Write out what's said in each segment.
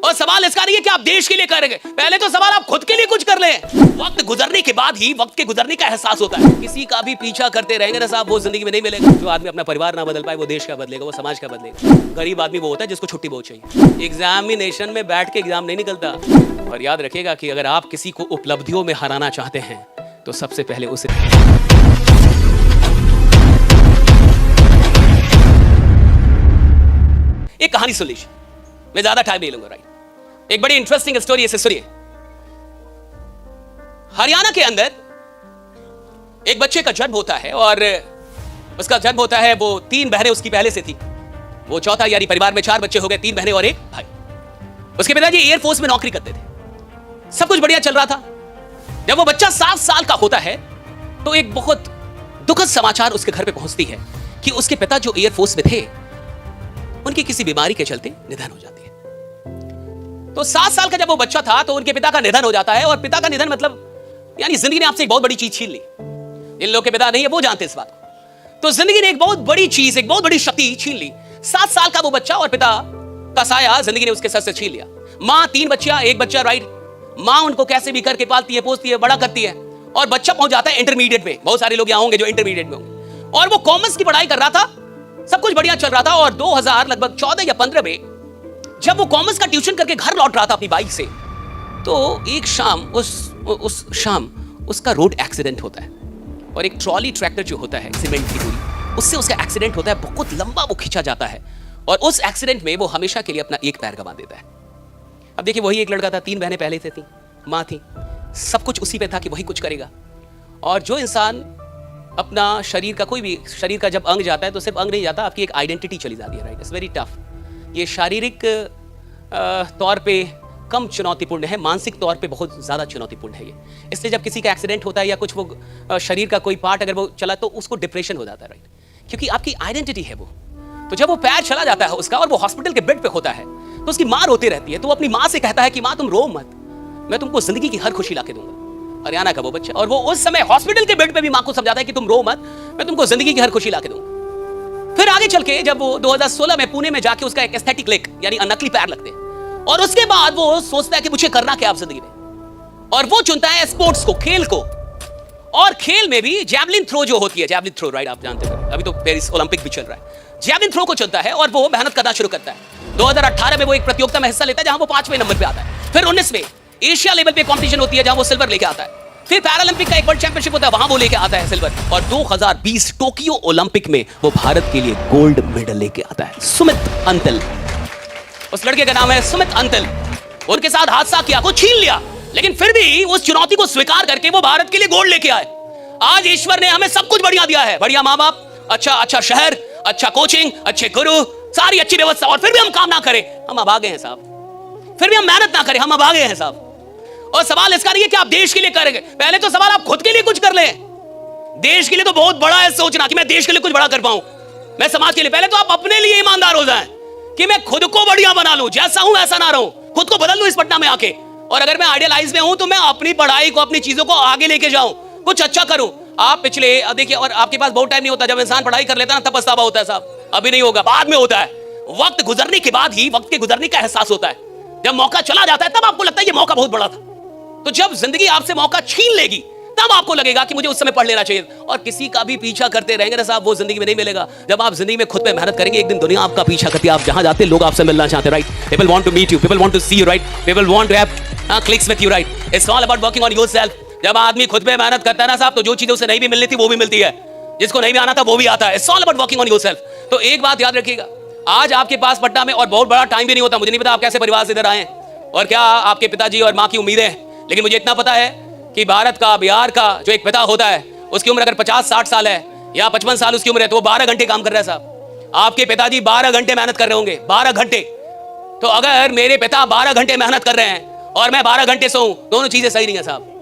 और सवाल इसका नहीं है कि आप देश के लिए करेंगे, पहले तो सवाल आप खुद के लिए कुछ कर ले। वक्त गुजरने के बाद ही वक्त के गुजरने का एहसास होता है। किसी का भी पीछा करते रहेंगे ना साहब, वो जिंदगी में नहीं मिलेगा। जो आदमी अपना परिवार ना बदल पाए वो देश का बदलेगा, वो समाज का बदलेगा। गरीब आदमी वो होता है जिसको छुट्टी बहुत चाहिए। एग्जामिनेशन में बैठ के एग्जाम नहीं निकलता। और याद रखिएगा कि अगर आप किसी को उपलब्धियों में हराना चाहते हैं तो सबसे पहले उसे एक कहानी सुन लीजिए, मैं ज्यादा टाइम नहीं लूंगा। राइट, एक बड़ी इंटरेस्टिंग स्टोरी इसे सुनिए। हरियाणा के अंदर एक बच्चे का जन्म होता है और उसका जन्म होता है, वो 3 बहनें उसकी पहले से थी, वो चौथा, यानी परिवार में 4 बच्चे हो गए, 3 बहनें और 1 भाई। उसके पिताजी एयरफोर्स में नौकरी करते थे, सब कुछ बढ़िया चल रहा था। जब वो बच्चा 7 साल का होता है तो एक बहुत दुखद समाचार उसके घर पे पहुंचती है कि उसके पिता जो एयरफोर्स में थे उनकी किसी बीमारी के चलते निधन हो जाती है। तो 7 साल का जब वो बच्चा था तो उनके पिता का निधन हो जाता है। और पिता का निधन मतलब यानी जिंदगी ने आपसे एक बहुत बड़ी चीज छीन ली। जिन लोगों के पिता नहीं है वो जानते इस बात को। तो जिंदगी ने एक बहुत बड़ी चीज, एक बहुत बड़ी शक्ति छीन ली। 7 साल का वो बच्चा और पिता का साया जिंदगी ने उसके सर से छीन लिया। मां 3 बच्चियां, 1 बच्चा। राइट, मां उनको कैसे भी करके पालती है, पोसती है, बड़ा करती है। और बच्चा पहुंच जाता है इंटरमीडिएट में। बहुत सारे लोग यहां होंगे जो इंटरमीडिएट में होंगे। और वो कॉमर्स की पढ़ाई कर रहा था, सब कुछ बढ़िया चल रहा था। और 2000 लगभग 14 या 15 में जब वो कॉमर्स का ट्यूशन करके घर लौट रहा था अपनी बाइक से, तो एक शाम उस शाम उसका रोड एक्सीडेंट होता है। और एक ट्रॉली ट्रैक्टर जो होता है सीमेंट की पूरी, उससे उसका एक्सीडेंट होता है। बहुत लंबा वो खींचा जाता है और उस एक्सीडेंट में वो हमेशा के लिए अपना एक पैर गंवा देता है। अब देखिए, वही एक लड़का था, 3 बहनें पहले से थी, माँ थी, सब कुछ उसी पे था कि वही कुछ करेगा। और जो इंसान अपना शरीर का, कोई भी शरीर का जब अंग जाता है तो सिर्फ अंग नहीं जाता, आपकी एक आइडेंटिटी चली जाती है। Right, it's very tough. ये शारीरिक तौर पे कम चुनौतीपूर्ण है, मानसिक तौर पे बहुत ज़्यादा चुनौतीपूर्ण है ये। इसलिए जब किसी का एक्सीडेंट होता है या कुछ वो शरीर का कोई पार्ट अगर वो चला तो उसको डिप्रेशन हो जाता है। राइट, क्योंकि आपकी आइडेंटिटी है वो। तो जब वो पैर चला जाता है उसका और वो हॉस्पिटल के बेड पे होता है तो उसकी माँ रोती रहती है। तो वो अपनी माँ से कहता है कि माँ तुम रो मत, मैं तुमको जिंदगी की हर खुशी ला के दूंगा। हरियाणा का वो बच्चा, और वो उस समय हॉस्पिटल के बेड पे भी माँ को समझाता है कि तुम रो मत, मैं तुमको जिंदगी की हर खुशी ला के दूंगा। फिर आगे चल के जब वो 2016 में पुणे में जाके उसका एक एस्थेटिक लेग यानी नकली पैर लगते हैं। और उसके बाद वो सोचता है कि मुझे करना क्या आप जिंदगी में, और वो चुनता है स्पोर्ट्स को, खेल को। और खेल में भी जैवलिन थ्रो जो होती है, जैवलिन थ्रो, राइट, आप जानते हैं, अभी तो पेरिस ओलंपिक भी चल रहा है। जैवलिन थ्रो को चुनता है और वो मेहनत करना शुरू करता है। 2018 में वो एक प्रतियोगिता में हिस्सा लेता है जहां वो 5वें नंबर पे आता है। फिर 19 में एशिया लेवल पे कंपटीशन होती है जहां वो सिल्वर लेके आता है। फिर पैरालंपिक का एक वर्ल्ड चैंपियनशिप होता है, वहां वो लेके आता है सिल्वर। और 2020 टोक्यो ओलंपिक में वो भारत के लिए गोल्ड मेडल लेके आता है। सुमित अंतल, उस लड़के का नाम है सुमित अंतल। उनके साथ हादसा किया, को छीन लिया, लेकिन फिर भी उस चुनौती को स्वीकार करके वो भारत के लिए गोल्ड लेके आए। आज ईश्वर ने हमें सब कुछ बढ़िया दिया है, बढ़िया माँ बाप, अच्छा शहर, अच्छा कोचिंग, अच्छे गुरु, सारी अच्छी व्यवस्था, और फिर भी हम काम ना करें, हम अभागे हैं साहब। फिर भी हम मेहनत ना करें, हम अभागे हैं साहब। और सवाल इसका नहीं है कि आप देश के लिए करेंगे, पहले तो सवाल आप खुद के लिए कुछ कर लें। देश के लिए तो बहुत बड़ा है सोचना कि मैं देश के लिए कुछ बड़ा कर पाऊं, मैं समाज के लिए। पहले तो आप अपने लिए ईमानदार हो जाएं कि मैं खुद को बढ़िया बना लूं, जैसा हूं वैसा ना रहूं, खुद को बदल लूं इस पटना में आके। और अगर मैं आइडियलाइज में हूं तो मैं अपनी पढ़ाई को, अपनी चीजों को आगे लेके जाऊं, कुछ अच्छा करूं। आप पिछले देखिए, और आपके पास बहुत टाइम नहीं होता, जब इंसान पढ़ाई कर लेता है ना तब पछतावा होता है साहब। अभी नहीं होगा, बाद में होता है। वक्त गुजरने के बाद ही वक्त के गुजरने का एहसास होता है। जब मौका चला जाता है तब आपको लगता है ये मौका बहुत बड़ा था। तो जब जिंदगी आपसे मौका छीन लेगी तब आपको लगेगा कि मुझे उस समय पढ़ लेना चाहिए। और किसी का भी पीछा करते रहेंगे ना साहब, वो जिंदगी में नहीं मिलेगा। जब आप जिंदगी में खुद पे मेहनत करेंगे, एक दिन दुनिया आपका पीछा करती है। आप जहां जाते लोग आपसे मिलना चाहते हैं। Right, people want to meet you, people want to see you. Right, people want to have clicks with you. Right, it's all about working on yourself. जब आदमी खुद पे मेहनत करता है ना साहब, तो जो चीजें उसे नहीं भी मिलनी थी वो भी मिलती है, जिसको नहीं भी आना था वो भी आता है। It's all about working on yourself. तो एक बात याद रखिएगा, आज आपके पास पटना में और बहुत बड़ा टाइम भी नहीं होता। मुझे नहीं पता आप कैसे परिवार से इधर आए और क्या आपके पिताजी और माँ की उम्मीदें हैं, लेकिन मुझे इतना पता है कि भारत का, बिहार का जो एक पिता होता है, उसकी उम्र अगर 50-60 साल है या 55 साल उसकी उम्र है, तो वो 12 घंटे काम कर रहा है साहब। आपके पिताजी 12 घंटे मेहनत कर रहे होंगे, 12 घंटे। तो अगर मेरे पिता 12 घंटे मेहनत कर रहे हैं और मैं 12 घंटे सोऊं, दोनों चीजें सही नहीं है साहब।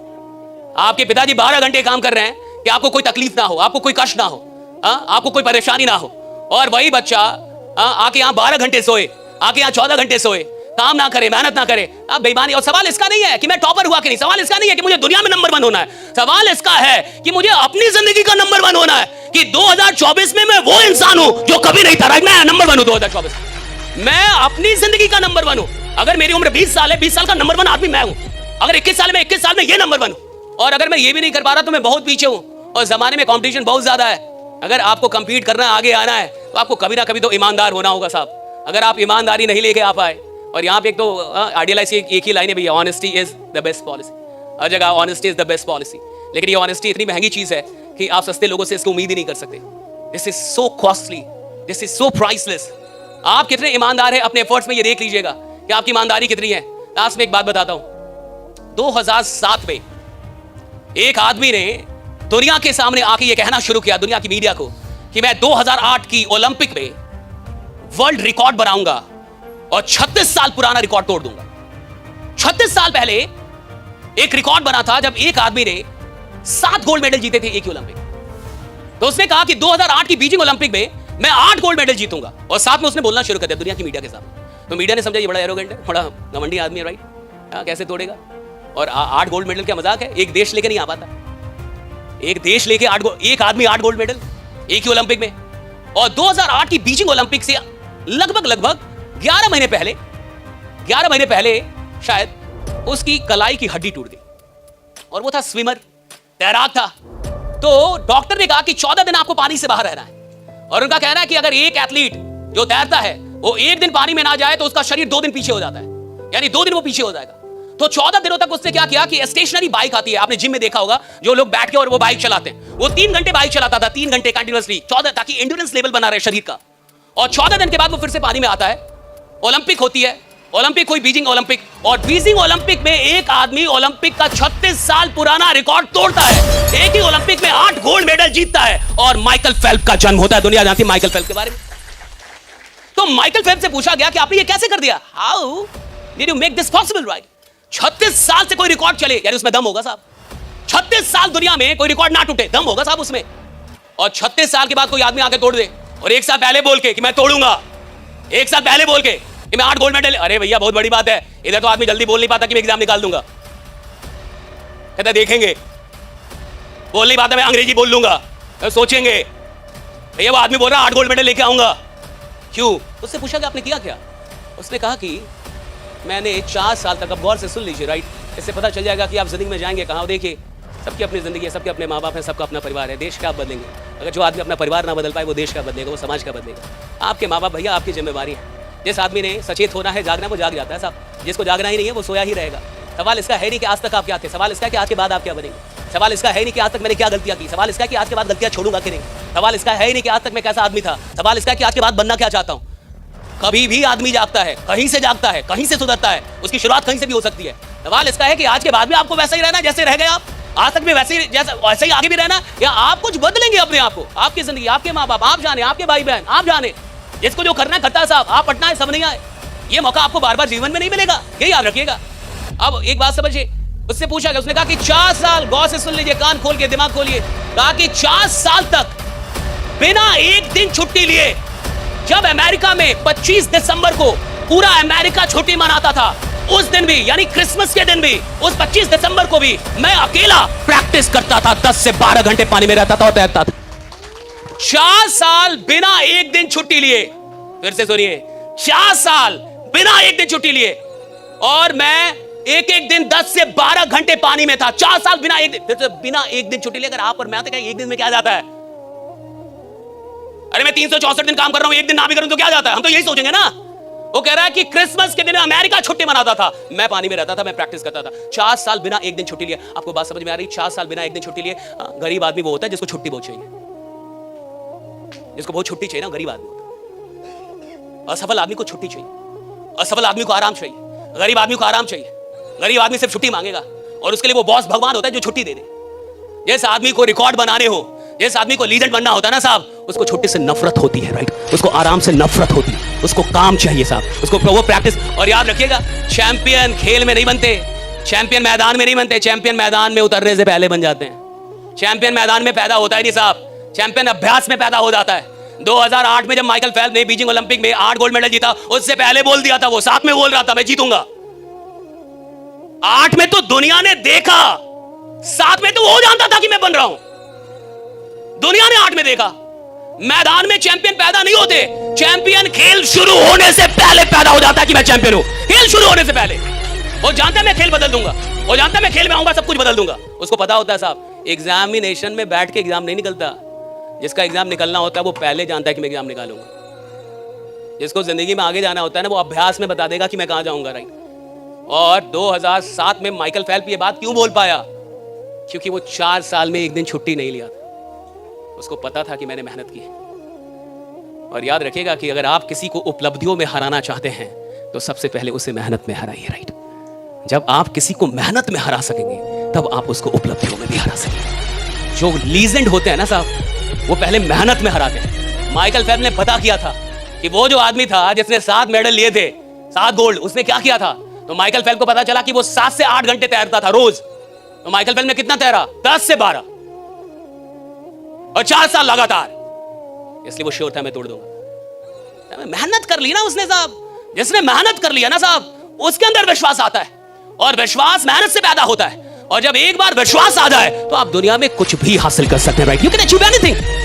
आपके पिताजी 12 घंटे काम कर रहे हैं कि आपको कोई तकलीफ ना हो, आपको कोई कष्ट ना हो, आपको कोई परेशानी ना हो। और वही बच्चा आके यहाँ 12 घंटे सोए, आके यहाँ 14 घंटे सोए, काम ना करे, मेहनत ना करे, आप बेईमानी। और सवाल इसका नहीं है कि मैं टॉपर हुआ कि नहीं, सवाल इसका नहीं है कि मुझे दुनिया में नंबर 1 होना है, सवाल इसका है कि मुझे अपनी जिंदगी का नंबर 1 होना है कि 2024 में मैं वो इंसान हूं जो कभी नहीं था। मैं नंबर 1 हूं 2024, मैं अपनी जिंदगी का नंबर 1 हूं। अगर मेरी उम्र 20 साल है, 20 साल का नंबर 1 आदमी मैं हूं। अगर 21 साल में 21 साल में ये नंबर 1 हूं, और अगर मैं ये भी नहीं कर पा रहा तो मैं बहुत पीछे हूं, और जमाने में कंपटीशन बहुत ज्यादा है। अगर आपको कंपीट करना, आगे आना है, तो आपको कभी ना कभी तो ईमानदार होना होगा साहब। अगर आप ईमानदारी नहीं लेके आ पाए, और यहाँ पे एक तो आइडियलाइज एक ही लाइन है भैया, honesty is the best policy. हर जगह honesty is the best policy, लेकिन ये ऑनेस्टी इतनी महंगी चीज है कि आप सस्ते लोगों से इसको उम्मीद ही नहीं कर सकते। This is so costly, this is so priceless. आप कितने ईमानदार हैं अपने एफर्ट्स में, ये देख लीजिएगा कि आपकी ईमानदारी कितनी है। लास्ट में एक बात बताता हूं, 2007 में एक आदमी ने दुनिया के सामने आके ये कहना शुरू किया, दुनिया की मीडिया को, कि मैं 2008 की ओलंपिक में वर्ल्ड रिकॉर्ड बनाऊंगा और 36 साल पुराना रिकॉर्ड तोड़ दूंगा। 36 साल पहले एक रिकॉर्ड बना था जब एक आदमी ने 7 गोल्ड मेडल जीते थे एक ही ओलंपिक। तो उसने कहा कि 2008 की बीजिंग ओलंपिक में मैं 8 गोल्ड मेडल जीतूंगा, और साथ में उसने बोलना शुरू कर दिया दुनिया की मीडिया के सामने। तो मीडिया ने समझा ये बड़ा एरोगेंट है, बड़ा घमंडी आदमी है, राइट, कैसे तोड़ेगा। और 8 गोल्ड मेडल क्या मजाक है, एक देश लेके नहीं आ पाता, एक देश लेके एक आदमी 8 गोल्ड मेडल एक ही ओलंपिक में। और 2008 की बीजिंग ओलंपिक से लगभग 11 महीने पहले शायद उसकी कलाई की हड्डी टूट गई, और वो था स्विमर, तैराक था। तो डॉक्टर ने कहा कि 14 दिन आपको पानी से बाहर रहना है, और उनका कहना है कि अगर एक एथलीट जो तैरता है वो एक दिन पानी में ना जाए तो उसका शरीर 2 दिन पीछे हो जाता है, यानी 2 दिन वो पीछे हो जाएगा। तो 14 दिनों तक उसने क्या किया कि स्टेशनरी बाइक आती है, आपने जिम में देखा होगा, जो लोग बैठ के और वो बाइक चलाते हैं, वो 3 घंटे बाइक चलाता था, 3 घंटे कंटिन्यूअसली, 14, ताकि एंड्योरेंस लेवल बना रहे शरीर का। और 14 दिन के बाद वो फिर से पानी में आता है, ओलंपिक होती है, ओलंपिक हुई बीजिंग ओलंपिक, और बीजिंग ओलंपिक में एक आदमी ओलंपिक का 36 साल पुराना रिकॉर्ड तोड़ता है, एक ही ओलंपिक में 8 गोल्ड मेडल जीतता है, और माइकल फेल्प्स का जन्म होता है। दुनिया जानती है माइकल फेल्प्स के बारे में। तो माइकल फेल्प्स से पूछा गया कि आपने ये कैसे कर दिया, how did you make this possible, right. 36 साल से कोई रिकॉर्ड चले, यानी उसमें दम होगा साहब। 36 साल दुनिया में कोई रिकॉर्ड ना टूटे, दम होगा साहब उसमें। और 36 साल के बाद कोई आदमी आके तोड़ दे, और एक साल पहले बोल के कि मैं तोड़ूंगा, एक साल पहले बोल के कि मैं 8 गोल्ड मेडल, अरे भैया बहुत बड़ी बात है। इधर तो आदमी जल्दी बोल नहीं पाता कि मैं एग्जाम निकाल दूंगा, कहता देखेंगे, बोल नहीं पाता मैं अंग्रेजी बोल लूंगा, सोचेंगे। भैया वो आदमी बोल रहा 8 गोल्ड मेडल लेके आऊंगा, क्यों। उससे पूछा कि आपने किया क्या, उसने कहा कि मैंने 4 साल तक, अब गौर से सुन लीजिए, राइट, इससे पता चल जाएगा कि आप जिंदगी में जाएंगे कहाँ। देखिए, सबकी अपनी जिंदगी है, सबके अपने माँ बाप हैं, सबका अपना परिवार है। देश का आप बदलेंगे, अगर जो आदमी अपना परिवार ना बदल पाए वो देश का बदलेगा, वो समाज का बदलेगा। आपके माँ बाप भैया आपकी जिम्मेवारी है। जिस आदमी ने सचेत होना है, जागना, वो जाग जाता है साहब। जिसको जागना ही नहीं है वो सोया ही रहेगा। सवाल इसका है नहीं कि आज तक आप क्या थे, सवाल इसका है कि आज के बाद आप क्या बनेंगे। सवाल इसका है नहीं कि आज तक मैंने क्या गलतियां की, सवाल इसका है कि आज के बाद गलतियां छोड़ूंगा कि नहीं। सवाल इसका है नहीं कि आज तक मैं कैसा आदमी था, सवाल इसका है कि आज के बाद बनना क्या चाहता हूं। कभी भी आदमी जागता है, कहीं से जागता है, कहीं से सुधरता है, उसकी शुरुआत कहीं से भी हो सकती है। सवाल इसका है कि आज के बाद भी आपको वैसा ही रहना जैसे रह गए आप, आज तक भी वैसे ही आगे भी रहना, या आप कुछ बदलेंगे अपने आप को। आपकी जिंदगी, आपके माँ बाप आप जाने, आपके भाई बहन आप जाने, जिसको जो करना है करता है साहब। आप पटना है, सब नहीं आए, ये मौका आपको बार बार जीवन में नहीं मिलेगा, ये याद रखिएगा। अब एक बात समझिए, उससे पूछा गया, उसने कहा कि 4 साल, गौर से सुन लीजिए, कान खोल के, दिमाग खोलिए, कहा कि 4 साल तक बिना एक दिन छुट्टी लिए, जब अमेरिका में 25 दिसंबर को पूरा अमेरिका छुट्टी मनाता था, उस दिन भी, यानी क्रिसमस के दिन भी, उस 25 दिसंबर को भी मैं अकेला प्रैक्टिस करता था, 10 से 12 घंटे पानी में रहता था और तैरता था। 4 साल बिना एक दिन छुट्टी लिए, फिर से सुनिए, 4 साल बिना एक दिन छुट्टी लिए, और मैं एक दिन 10 से 12 घंटे पानी में था। 4 साल बिना एक दिन, फिर से बिना एक दिन छुट्टी लेकर आप और मैं आते, एक दिन में क्या जाता है। अरे मैं 364 दिन काम कर रहा हूं, एक दिन ना भी करूं तो क्या जाता है, हम तो यही सोचेंगे ना। वो कह रहा है कि क्रिसमस के दिन अमेरिका छुट्टी मनाता था, मैं पानी में रहता था, मैं प्रैक्टिस करता था। 4 साल बिना एक दिन छुट्टी लिए। आपको बात समझ में आ रही? 4 साल बिना एक दिन छुट्टी लिए। गरीब आदमी वो होता है जिसको छुट्टी बहुत चाहिए, जिसको बहुत छुट्टी चाहिए ना, गरीब आदमी होता है। असफल आदमी को छुट्टी चाहिए, असफल आदमी को आराम चाहिए, गरीब आदमी को आराम चाहिए। गरीब आदमी सिर्फ छुट्टी मांगेगा, और उसके लिए वो बॉस भगवान होता है जो छुट्टी दे दे। जिस आदमी को रिकॉर्ड बनाने हो, जिस आदमी को लीजेंड बनना होता है ना साहब, उसको छुट्टी से नफरत होती है, राइट, उसको आराम से नफरत होती है, उसको काम चाहिए साहब, उसको वो प्रैक्टिस। और याद रखिएगा, चैंपियन खेल में नहीं बनते, चैंपियन मैदान में नहीं बनते, चैंपियन मैदान में उतरने से पहले बन जाते हैं। चैंपियन मैदान में पैदा होता है नहीं साहब, चैंपियन अभ्यास में पैदा हो जाता है। 2008 में जब माइकल फेल्प्स ने बीजिंग ओलंपिक में 8 गोल्ड मेडल जीता, उससे पहले बोल दिया था, वो साथ में बोल रहा था मैं जीतूंगा। 8 में तो दुनिया ने देखा, 7 में तो वो जानता था कि मैं बन रहा हूं। दुनिया ने 8 में देखा, मैदान में चैंपियन पैदा नहीं होते, चैंपियन खेल शुरू होने से पहले पैदा हो जाता है कि मैं चैंपियन हूं। खेल शुरू होने से पहले वो जानता है मैं खेल बदल दूंगा, वो जानता है मैं खेल में आऊंगा सब कुछ बदल दूंगा। उसको पता होता है साहब, एग्जामिनेशन में बैठ के एग्जाम नहीं निकलता, जिसका एग्जाम निकलना होता है वो पहले जानता है कि मैं एग्जाम निकालूंगा। जिसको जिंदगी में आगे जाना होता है ना, वो अभ्यास में बता देगा कि मैं कहां जाऊंगा, राइट। और 2007 में माइकल फेल्प्स ये बात क्यों बोल पाया? क्योंकि वो 4 साल में एक दिन छुट्टी नहीं लिया था। उसको पता था कि मैंने मेहनत की है। और याद रखिएगा कि अगर आप किसी को उपलब्धियों में हराना चाहते हैं तो सबसे पहले उसे मेहनत में हराइए, राइट। जब आप किसी को मेहनत में हरा सकेंगे तब आप उसको उपलब्धियों में भी हरा सकेंगे। जो लीजेंड होते हैं ना साहब, वो पहले मेहनत में हराते हैं। माइकल फेल्प्स ने पता किया था कि वो जो आदमी था जिसने 7 मेडल लिए थे, 7 गोल्ड, उसने क्या किया था। तो माइकल फेल्प्स को पता चला कि वो 7 से 8 घंटे तैरता था रोज। तो माइकल फेल्प्स ने कितना तैरा? 10 से 12 और 4 साल लगातार। इसलिए वो श्योर था मैं तोड़ दूंगा। मेहनत कर ली ना उसने साहब। जिसने मेहनत कर लिया ना साहब, उसके अंदर विश्वास आता है, और विश्वास मेहनत से पैदा होता है। और जब एक बार विश्वास आ जाए तो आप दुनिया में कुछ भी हासिल कर सकते हैं, right. You can achieve anything.